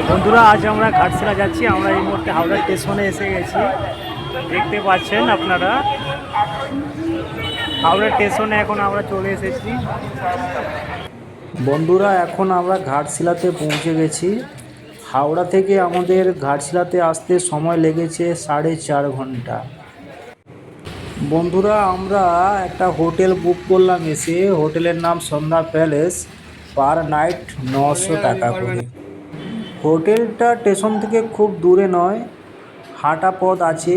বন্ধুরা, আজ আমরা ঘাটশিলা যাচ্ছি। আমরা এই মুহূর্তে হাওড়া স্টেশনে এসে গেছি। দেখতে পাচ্ছেন আপনারা, হাওড়া স্টেশনে এখন আমরা চলে এসেছি। বন্ধুরা, এখন আমরা ঘাটশিলাতে পৌঁছে গেছি। হাওড়া থেকে আমাদের ঘাটশিলাতে আসতে সময় লেগেছে 4.5 ঘন্টা। বন্ধুরা, আমরা একটা হোটেল বুক করলাম এসে। হোটেলের নাম সন্ধ্যা প্যালেস। পার নাইট 900 টাকা করে। হোটেলটা স্টেশন থেকে খুব দূরে নয়, হাঁটা পথ আছে।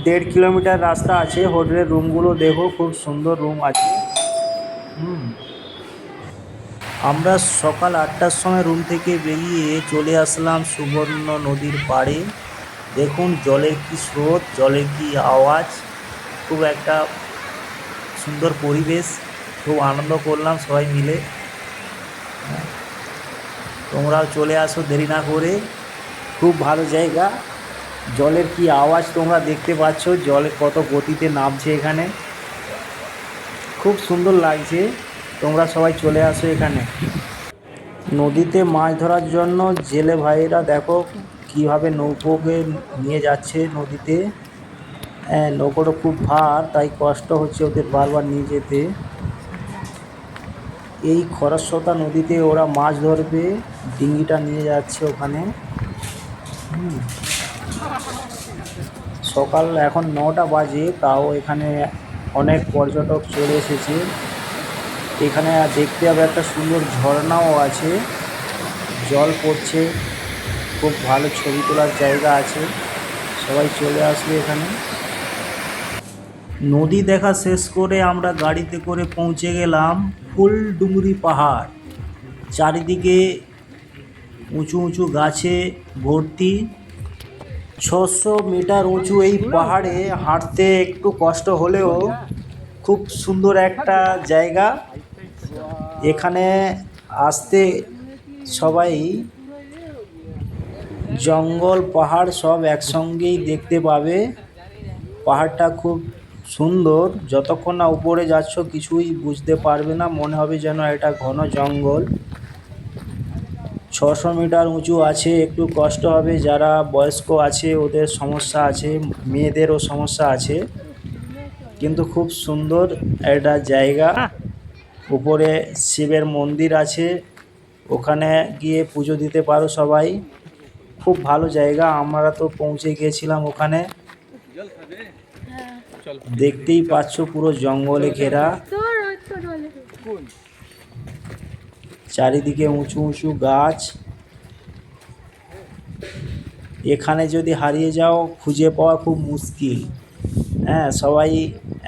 1.5 কিলোমিটার রাস্তা আছে। হোটেলের রুমগুলো দেখো, খুব সুন্দর রুম আছে। আমরা সকাল 8টার সময় রুম থেকে বেরিয়ে চলে আসলাম সুবর্ণ নদীর পাড়ে। দেখুন জলের কি স্রোত, জলের কি আওয়াজ, খুব একটা সুন্দর পরিবেশ। খুব আনন্দ করলাম সবাই মিলে। তোমরাও চলে আসো দেরি না করে। খুব ভালো জায়গা। জলের কি আওয়াজ তোমরা দেখতে পাচ্ছ, জলে কত গতিতে নামছে এখানে। খুব সুন্দর লাগছে। তোমরা সবাই চলে আসো এখানে। নদীতে মাছ ধরার জন্য জেলে ভাইরা দেখো কিভাবে নৌকোকে নিয়ে যাচ্ছে নদীতে। নৌকোটা খুব ভার, তাই কষ্ট হচ্ছে ওদের বারবার নিয়ে যেতে। এই খরস্রোতা নদীতে ওরা মাছ ধরবে, ডিঙিটা নিয়ে যাচ্ছে ওখানে। সকাল এখন 9টা বাজে, তাও এখানে অনেক পর্যটক চলে এসেছে। এখানে দেখতে হবে একটা সুন্দর ঝর্ণাও আছে, জল পড়ছে। খুব ভালো ছবি তোলার জায়গা আছে, সবাই চলে আসবে এখানে। নদী দেখা শেষ করে আমরা গাড়িতে করে পৌঁছে গেলাম ফুলডুঙরি পাহাড়। চারিদিকে উঁচু উঁচু গাছে ভর্তি। 600 মিটার উঁচু এই পাহাড়ে হাঁটতে একটু কষ্ট হলেও খুব সুন্দর একটা জায়গা। এখানে আসতে সবাই জঙ্গল পাহাড় সব একসঙ্গেই দেখতে পাবে। পাহাড়টা খুব সুন্দর। যতক্ষণ না উপরে যাচ্ছ কিছুই বুঝতে পারবে না, মনে হবে যেন এটা ঘন জঙ্গল। 600 মিটার উঁচু আছে, একটু কষ্ট হবে। যারা বয়স্ক আছে ওদের সমস্যা আছে, মেয়েদেরও সমস্যা আছে, কিন্তু খুব সুন্দর একটা জায়গা। উপরে শিবের মন্দির আছে, ওখানে গিয়ে পুজো দিতে পারো সবাই। খুব ভালো জায়গা। আমরা তো পৌঁছে গিয়েছিলাম ওখানে। দেখতেই পাচ্ছ পুরো জঙ্গলে ঘেরা, চারিদিকে উঁচু উঁচু গাছ। এখানে যদি হারিয়ে যাও খুঁজে পাওয়া খুব মুশকিল। সবাই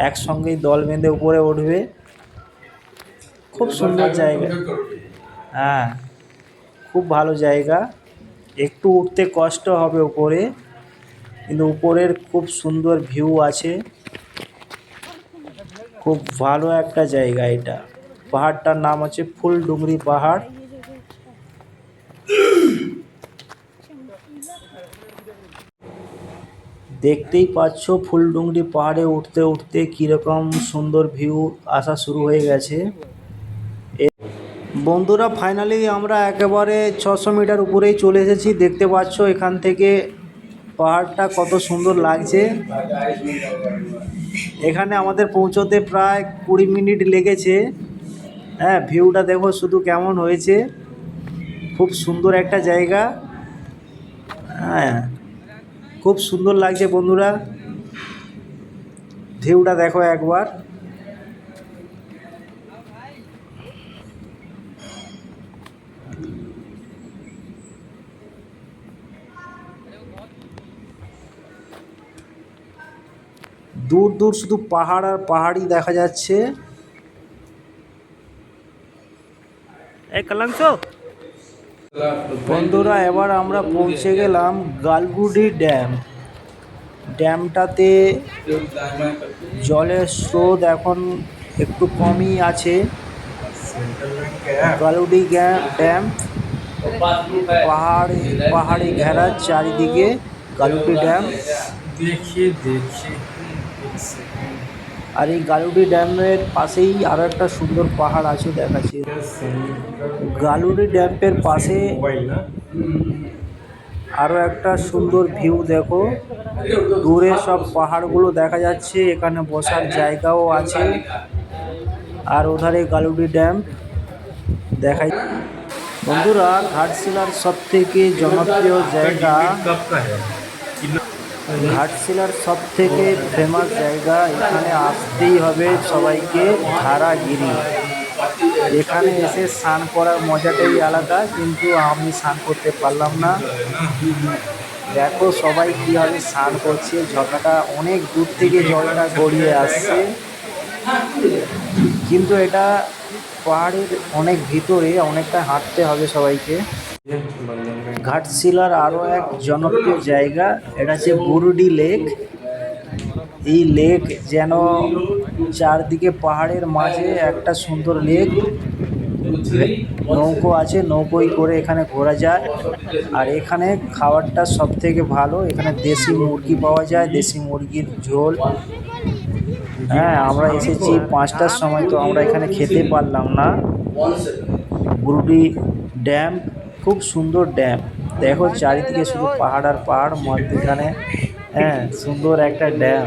একসঙ্গেই দল বেঁধে উপরে উঠবে। খুব সুন্দর জায়গা। খুব ভালো জায়গা। একটু উঠতে কষ্ট হবে উপরে, কিন্তু উপরের খুব সুন্দর ভিউ আছে। খুব ভালো একটা জায়গা এটা। পাহাড়টার নাম হচ্ছে ফুলডুঙরি পাহাড়। দেখতেই পাচ্ছ ফুলডুঙরি পাহাড়ে উঠতে উঠতে কীরকম সুন্দর ভিউ আসা শুরু হয়ে গেছে। বন্ধুরা, ফাইনালি আমরা একেবারে 600 মিটার উপরেই চলে এসেছি। দেখতে পাচ্ছ এখান থেকে পাহাড়টা কত সুন্দর লাগছে। এখানে আমাদের পৌঁছতে প্রায় 20 মিনিট লেগেছে। ভিউটা দেখো শুধু কেমন হয়েছে। খুব সুন্দর একটা জায়গা। খুব সুন্দর লাগছে বন্ধুরা, ভিউটা দেখো একবার। দূর দূর শুধু পাহাড় আর পাহাড়ই দেখা যাচ্ছে। বন্ধুরা, এবার আমরা পৌঁছে গেলাম গালগুডি ড্যাম। ড্যামটাতে জলের স্রোত এখন একটু কমই আছে। গালুডি ড্যাম পাহাড়ে ঘেরা চারিদিকে। গালুডি ড্যাম। আর এই গালুডি ড্যামের পাশেই আরো একটা সুন্দর পাহাড় আছে, দেখাচ্ছি। গালুডি ড্যামের পাশে আরো একটা সুন্দর ভিউ দেখো, দূরে সব পাহাড়গুলো দেখা যাচ্ছে, এখানে বসার জায়গাও আছে। আর ওধারে গালুডি ড্যাম দেখাই। বন্ধুরা, ঘাটশিলার সব থেকে জনপ্রিয় জায়গা, ঘাটশিলার সব থেকে ফেমাস জায়গা, এখানে আসতেই হবে সবাইকে, ধারাগিরি। এখানে এসে স্নান করার মজাটাই আলাদা, কিন্তু আমি স্নান করতে পারলাম না। দেখো সবাই কীভাবে স্নান করছে, ঝর্ণাটা অনেক দূর থেকে জলটা গড়িয়ে আসছে, কিন্তু এটা পাহাড়ের অনেক ভিতরে, অনেকটা হাঁটতে হবে সবাইকে। ঘাটশিলার আরও এক জনপ্রিয় জায়গা, এটা হচ্ছে বুরুডি লেক। এই লেক যেন চারদিকে পাহাড়ের মাঝে একটা সুন্দর লেক, নৌকো আছে, নৌকোয় করে এখানে ঘোরা যায়। আর এখানে খাবারটা সব থেকে ভালো, এখানে দেশি মুরগি পাওয়া যায়, দেশি মুরগির ঝোল। হ্যাঁ, আমরা এসেছি 5টার সময়, তো আমরা এখানে খেতে পারলাম না। বুরুডি ড্যাম খুব সুন্দর ড্যাম, দেখো চারিদিকে শুধু পাহাড় আর পাহাড়, মধ্যখানে হ্যাঁ সুন্দর একটা ড্যাম।